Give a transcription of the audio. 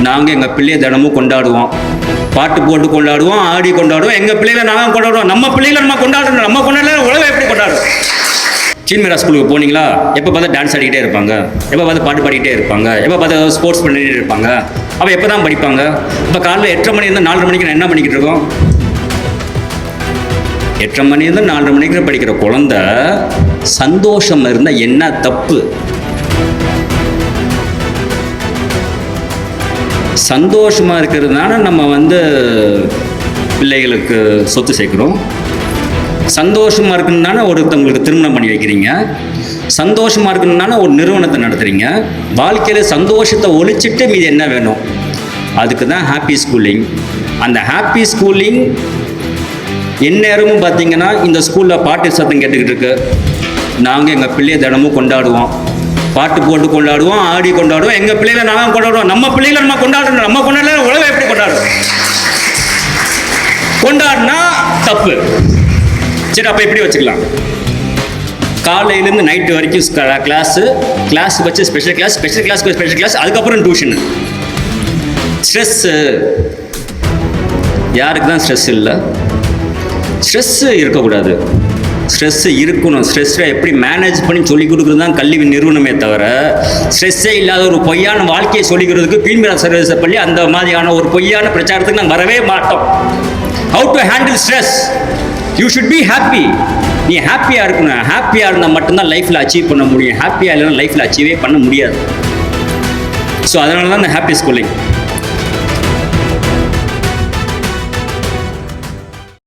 நாங்கள் எங்கள் பிள்ளையை தினமும் கொண்டாடுவோம், பாட்டு போட்டு கொண்டாடுவோம், ஆடி கொண்டாடுவோம். எங்கள் பிள்ளைகளை நாங்கள் கொண்டாடுவோம். நம்ம பிள்ளைகளை நம்ம கொண்டாடுறோம். நம்ம கொண்டாடல உலகம் எப்படி கொண்டாடுறோம்? சீன்மேரா ஸ்கூலுக்கு போனீங்களா? எப்போ பார்த்தா டான்ஸ் ஆடிக்கிட்டே இருப்பாங்க, எப்போ பார்த்து பாட்டு பாடிக்கிட்டே இருப்பாங்க, எப்போ பார்த்தா ஸ்போர்ட்ஸ் பண்ணிகிட்டே இருப்பாங்க. அப்போ எப்போ தான் படிப்பாங்க? இப்போ காலையில் 8:30 மணி இருந்தால் 4:30 மணிக்கு நான் என்ன பண்ணிக்கிட்டு இருக்கோம்? 8:30 மணி இருந்தால் 4:30 மணிக்கு படிக்கிற குழந்தை சந்தோஷம் இருந்தால் என்ன தப்பு? சந்தோஷமாக இருக்கிறதுனால நம்ம பிள்ளைகளுக்கு சொத்து சேர்க்குறோம். சந்தோஷமாக இருக்குன்னு ஒருத்தவங்களுக்கு திருமணம் பண்ணி வைக்கிறீங்க. சந்தோஷமாக இருக்குன்னு ஒரு நிறுவனத்தை நடத்துகிறீங்க. வாழ்க்கையில் சந்தோஷத்தை ஒழிச்சிட்டு மீது என்ன வேணும்? அதுக்கு தான் ஹாப்பி ஸ்கூலிங். அந்த ஹாப்பி ஸ்கூலிங் எந்நேரமும் பார்த்தீங்கன்னா இந்த ஸ்கூலில் பாட்டு சத்தம் கேட்டுக்கிட்டு இருக்கு. நாங்கள் எங்கள் பிள்ளையை தினமும் கொண்டாடுவோம், பாட்டு போட்டு கொண்டாடுவோம், ஆடி கொண்டாடுவோம். எங்கள் பிள்ளைகளை நாங்கள் கொண்டாடுவோம். நம்ம பிள்ளைகளை நம்ம கொண்டாடுறோம். நம்ம கொண்டாடல உலகம் எப்படி கொண்டாடுறோம்? கொண்டாடினா தப்பு. சரி, அப்போ எப்படி வச்சுக்கலாம்? காலையிலேருந்து நைட்டு வரைக்கும் கிளாஸ் வச்சு ஸ்பெஷல் கிளாஸ், அதுக்கப்புறம் டியூஷனு. ஸ்ட்ரெஸ்ஸு யாருக்கு தான் ஸ்ட்ரெஸ் இல்லை? ஸ்ட்ரெஸ்ஸு இருக்கக்கூடாது. ஸ்ட்ரெஸ்ஸு இருக்கணும். ஸ்ட்ரெஸ்ஸை எப்படி மேனேஜ் பண்ணி சொல்லிக் கொடுக்குறது தான் கல்வி நிறுவனமே தவிர, ஸ்ட்ரெஸ்ஸே இல்லாத ஒரு பொய்யான வாழ்க்கையை சொல்லிக் கொடுக்குறதுக்கு பீல்மேரா சர்வீஸை பள்ளி அந்த மாதிரியான ஒரு பொய்யான பிரச்சாரத்துக்கு நாங்கள் வரவே மாட்டோம். How to handle stress? You should be happy. நீ ஹாப்பியாக இருக்கணும். ஹாப்பியாக இருந்தால் மட்டும்தான் லைஃப்பில் அச்சீவ் பண்ண முடியும். ஹாப்பியாக இல்லைன்னா லைஃப்பில் அச்சீவே பண்ண முடியாது. ஸோ அதனால தான் இந்த ஹாப்பி ஸ்கூலிங்.